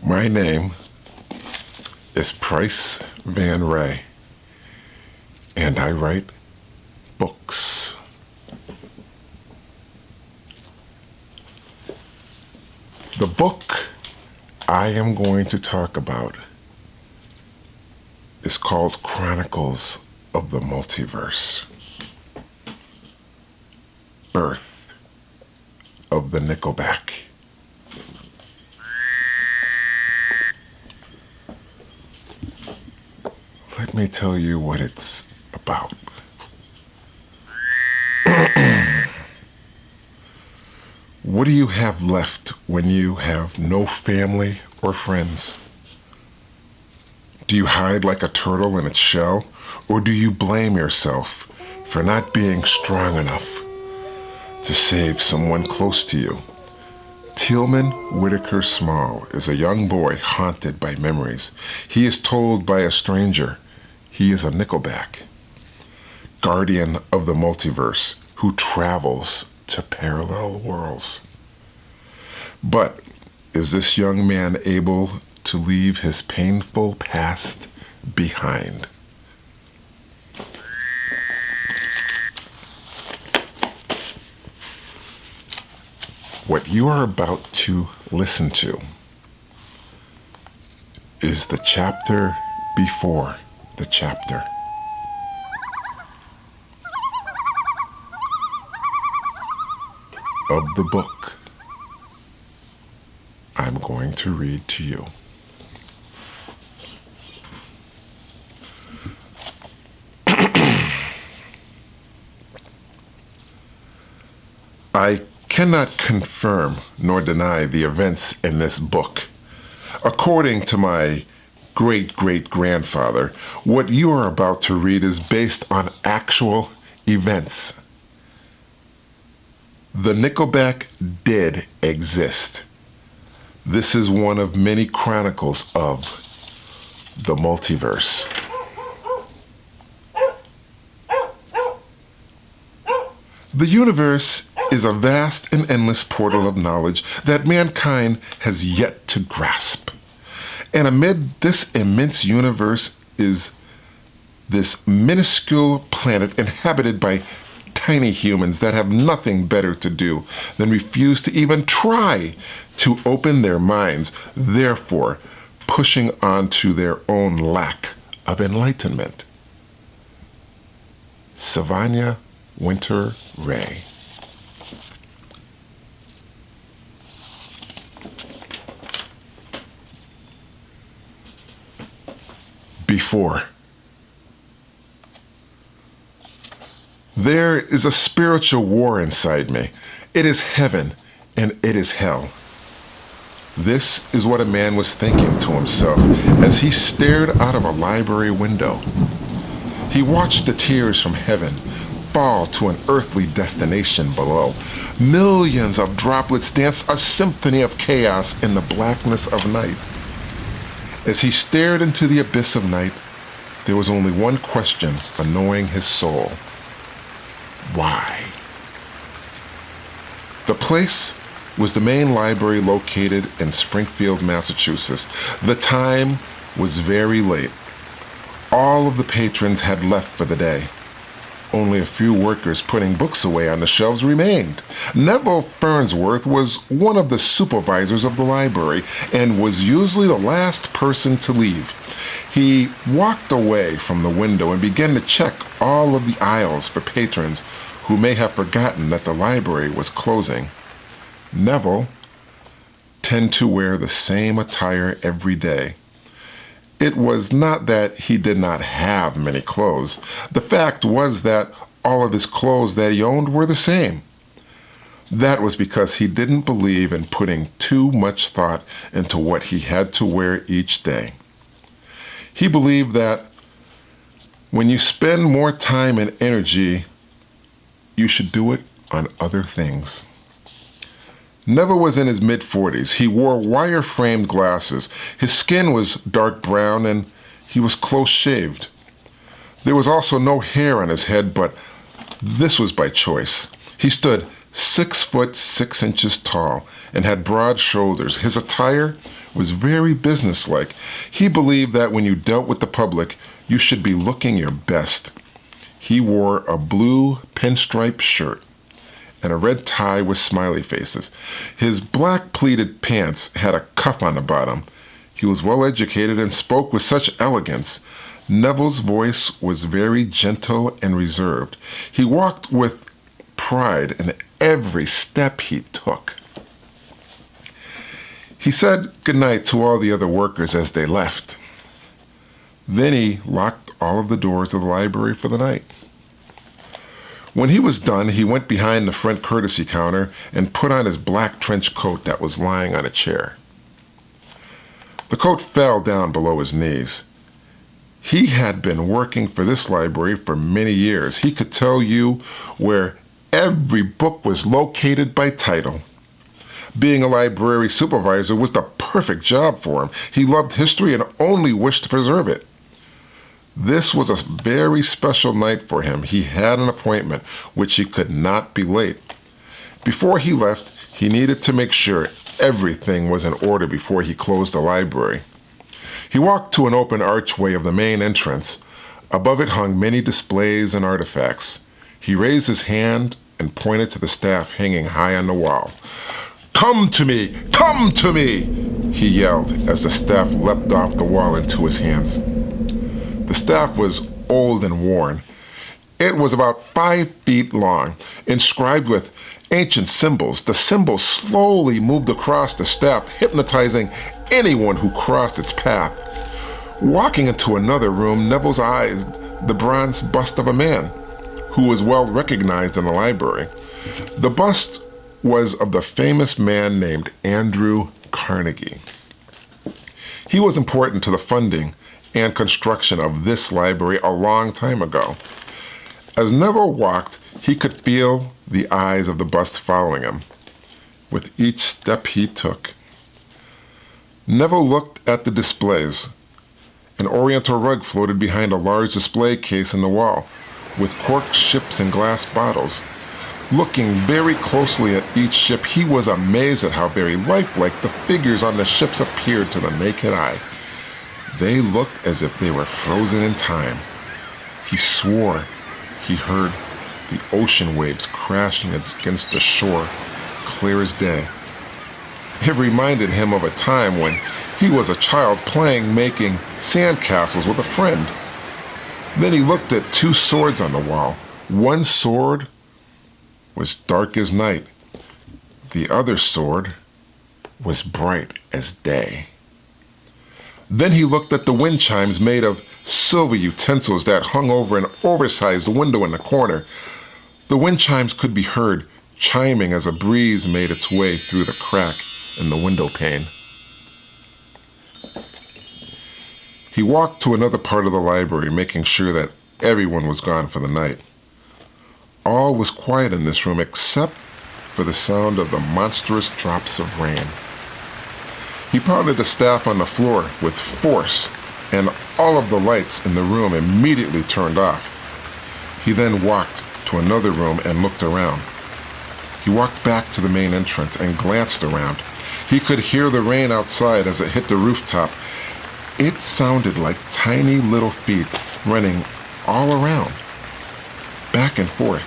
My name is Price Van Ray, and I write books. The book I am going to talk about is called Chronicles of the Multiverse. Birth of the Nickelback. Let me tell you what it's about. What do you have left when you have no family or friends? Do you hide like a turtle in its shell, or do you blame yourself for not being strong enough to save someone close to you? Tillman Whitaker Small is a young boy haunted by memories. He is told by a stranger he is a Nickelback, guardian of the multiverse who travels to parallel worlds. But is this young man able to leave his painful past behind? What you are about to listen to is the chapter before the chapter. Of the book I'm going to read to you. I cannot confirm nor deny the events in this book. According to my great-great-grandfather, what you are about to read is based on actual events. The Nickelback did exist. This is one of many chronicles of the multiverse. The universe is a vast and endless portal of knowledge that mankind has yet to grasp. And amid this immense universe is this minuscule planet inhabited by tiny humans that have nothing better to do than refuse to even try to open their minds, therefore pushing on to their own lack of enlightenment. Savannah Winter Ray. Before. There is a spiritual war inside me. It is heaven and it is hell. This is what a man was thinking to himself as he stared out of a library window. He watched the tears from heaven fall to an earthly destination below. Millions of droplets dance a symphony of chaos in the blackness of night. As he stared into the abyss of night, there was only one question annoying his soul. Why? The place was the main library located in Springfield, Massachusetts. The time was very late. All of the patrons had left for the day. Only a few workers putting books away on the shelves remained. Neville Farnsworth was one of the supervisors of the library and was usually the last person to leave. He walked away from the window and began to check all of the aisles for patrons who may have forgotten that the library was closing. Neville tended to wear the same attire every day. It was not that he did not have many clothes. The fact was that all of his clothes that he owned were the same. That was because he didn't believe in putting too much thought into what he had to wear each day. He believed that when you spend more time and energy, you should do it on other things. Neville was in his mid-40s. He wore wire-framed glasses. His skin was dark brown and he was close-shaved. There was also no hair on his head, but this was by choice. He stood 6 foot 6 inches tall and had broad shoulders. His attire was very businesslike. He believed that when you dealt with the public, you should be looking your best. He wore a blue pinstripe shirt and a red tie with smiley faces. His black pleated pants had a cuff on the bottom. He was well educated and spoke with such elegance. Neville's voice was very gentle and reserved. He walked with pride in every step he took. He said goodnight to all the other workers as they left. Then he locked all of the doors of the library for the night. When he was done, he went behind the front courtesy counter and put on his black trench coat that was lying on a chair. The coat fell down below his knees. He had been working for this library for many years. He could tell you where every book was located by title. Being a library supervisor was the perfect job for him. He loved history and only wished to preserve it. This was a very special night for him. He had an appointment which he could not be late. Before he left, he needed to make sure everything was in order before he closed the library. He walked to an open archway of the main entrance. Above it hung many displays and artifacts. He raised his hand and pointed to the staff hanging high on the wall. "Come to me! Come to me!" he yelled as the staff leapt off the wall into his hands. The staff was old and worn. It was about 5 feet long, inscribed with ancient symbols. The symbols slowly moved across the staff, hypnotizing anyone who crossed its path. Walking into another room, Neville's eyes the bronze bust of a man who was well recognized in the library. The bust was of the famous man named Andrew Carnegie. He was important to the funding and construction of this library a long time ago. As Neville walked, he could feel the eyes of the bust following him with each step he took. Neville looked at the displays. An oriental rug floated behind a large display case in the wall, with corked ships and glass bottles. Looking very closely at each ship, he was amazed at how very lifelike the figures on the ships appeared to the naked eye. They looked as if they were frozen in time. He swore he heard the ocean waves crashing against the shore, clear as day. It reminded him of a time when he was a child playing making sandcastles with a friend. Then he looked at 2 swords on the wall. One sword was dark as night. The other sword was bright as day. Then he looked at the wind chimes made of silver utensils that hung over an oversized window in the corner. The wind chimes could be heard chiming as a breeze made its way through the crack in the window pane. He walked to another part of the library, making sure that everyone was gone for the night. All was quiet in this room except for the sound of the monstrous drops of rain. He pounded the staff on the floor with force, and all of the lights in the room immediately turned off. He then walked to another room and looked around. He walked back to the main entrance and glanced around. He could hear the rain outside as it hit the rooftop. It sounded like tiny little feet running all around, back and forth.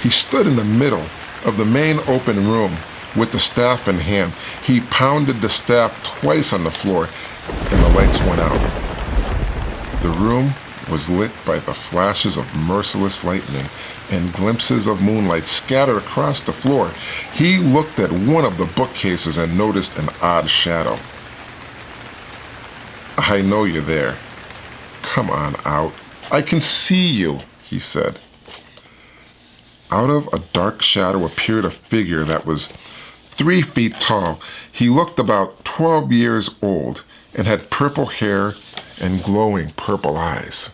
He stood in the middle of the main open room with the staff in hand. He pounded the staff twice on the floor, and the lights went out. The room was lit by the flashes of merciless lightning and glimpses of moonlight scattered across the floor. He looked at one of the bookcases and noticed an odd shadow. "I know you're there. Come on out. I can see you," he said. Out of a dark shadow appeared a figure that was 3 feet tall. He looked about 12 years old and had purple hair and glowing purple eyes.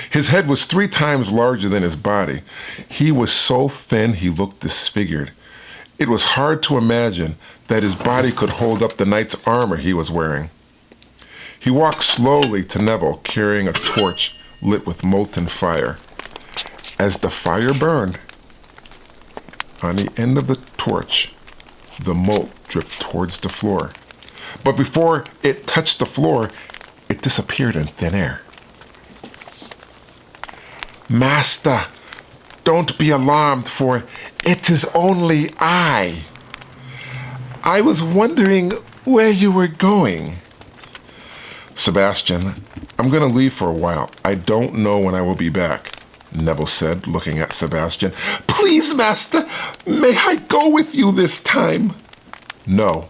His head was 3 times larger than his body. He was so thin he looked disfigured. It was hard to imagine that his body could hold up the knight's armor he was wearing. He walked slowly to Neville, carrying a torch lit with molten fire. As the fire burned, on the end of the torch, the mold dripped towards the floor. but before it touched the floor, it disappeared in thin air. Master, don't be alarmed, for it is only I. I was wondering where you were going. Sebastian, I'm going to leave for a while. I don't know when I will be back, Neville said, looking at Sebastian. Please, Master, may I go with you this time? No,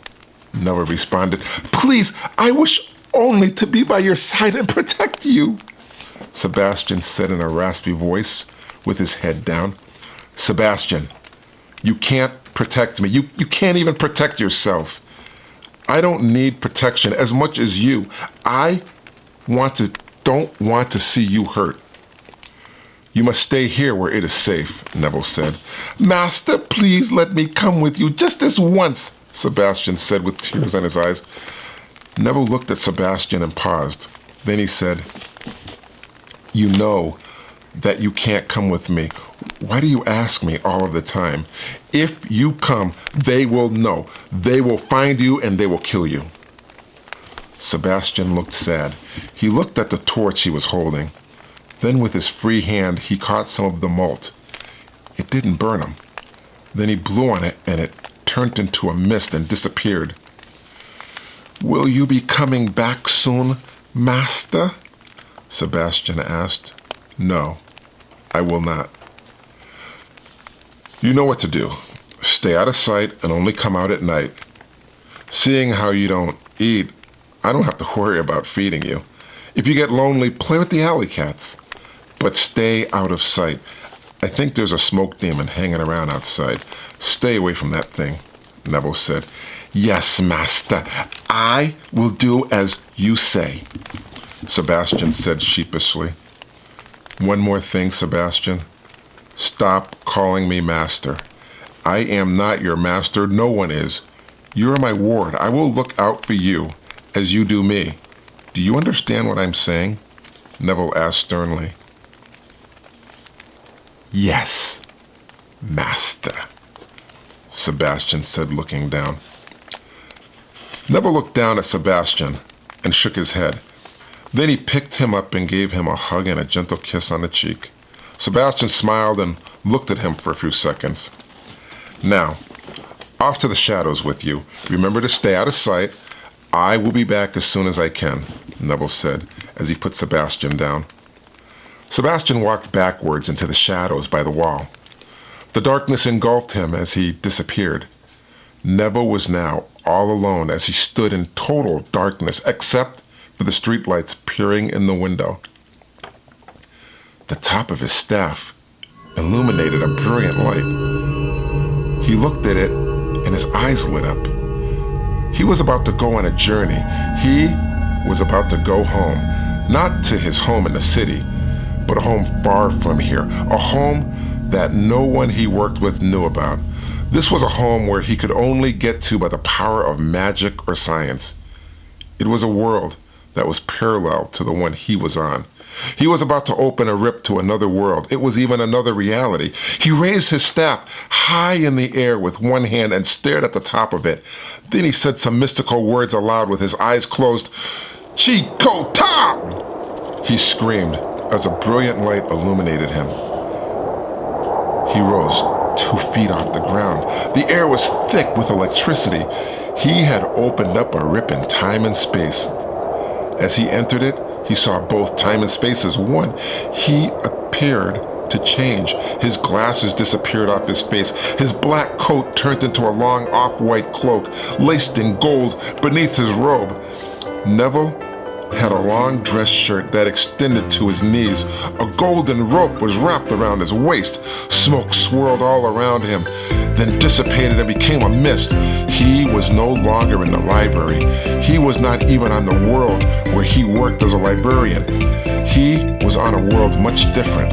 Neville responded. Please, I wish only to be by your side and protect you, Sebastian said in a raspy voice with his head down. Sebastian, you can't protect me. You can't even protect yourself. I don't need protection as much as you. I don't want to see you hurt. You must stay here where it is safe, Neville said. Master, please let me come with you just this once, Sebastian said with tears in his eyes. Neville looked at Sebastian and paused. Then he said, You know that you can't come with me. Why do you ask me all of the time? If you come, they will know. They will find you and they will kill you. Sebastian looked sad. He looked at the torch he was holding. Then with his free hand, he caught some of the malt. It didn't burn him. Then he blew on it and it turned into a mist and disappeared. Will you be coming back soon, Master? Sebastian asked. No, I will not. You know what to do. Stay out of sight and only come out at night. Seeing how you don't eat, I don't have to worry about feeding you. If you get lonely, play with the alley cats. But stay out of sight. I think there's a smoke demon hanging around outside. Stay away from that thing, Neville said. Yes, Master, I will do as you say, Sebastian said sheepishly. One more thing, Sebastian. Stop calling me Master. I am not your master. No one is. You are my ward. I will look out for you as you do me. Do you understand what I'm saying? Neville asked sternly. Yes, Master, Sebastian said, looking down. Neville looked down at Sebastian and shook his head. Then he picked him up and gave him a hug and a gentle kiss on the cheek. Sebastian smiled and looked at him for a few seconds. Now, off to the shadows with you. Remember to stay out of sight. I will be back as soon as I can, Neville said as he put Sebastian down. Sebastian walked backwards into the shadows by the wall. The darkness engulfed him as he disappeared. Neville was now all alone as he stood in total darkness except for the streetlights peering in the window. The top of his staff illuminated a brilliant light. He looked at it and his eyes lit up. He was about to go on a journey. He was about to go home, not to his home in the city, but a home far from here, a home that no one he worked with knew about. This was a home where he could only get to by the power of magic or science. It was a world that was parallel to the one he was on. He was about to open a rip to another world. It was even another reality. He raised his staff high in the air with one hand and stared at the top of it. Then he said some mystical words aloud with his eyes closed. Chi-ko-tam! He screamed as a brilliant light illuminated him. He rose 2 feet off the ground. The air was thick with electricity. He had opened up a rip in time and space. As he entered it, he saw both time and space as one. He appeared to change. His glasses disappeared off his face. His black coat turned into a long off-white cloak, laced in gold beneath his robe. Neville had a long dress shirt that extended to his knees. A golden rope was wrapped around his waist. Smoke swirled all around him, then dissipated and became a mist. He was no longer in the library. He was not even on the world where he worked as a librarian. He was on a world much different.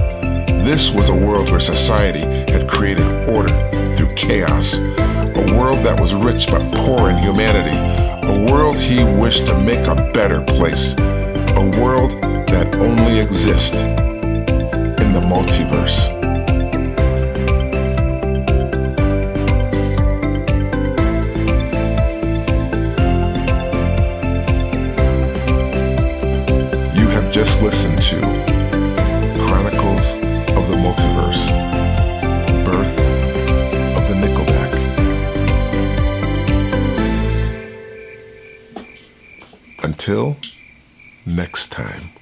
This was a world where society had created order through chaos. A world that was rich but poor in humanity. A world he wished to make a better place. A world that only exists in the multiverse. just listened to Chronicles of the Multiverse, Birth of the Nickelback. Until next time.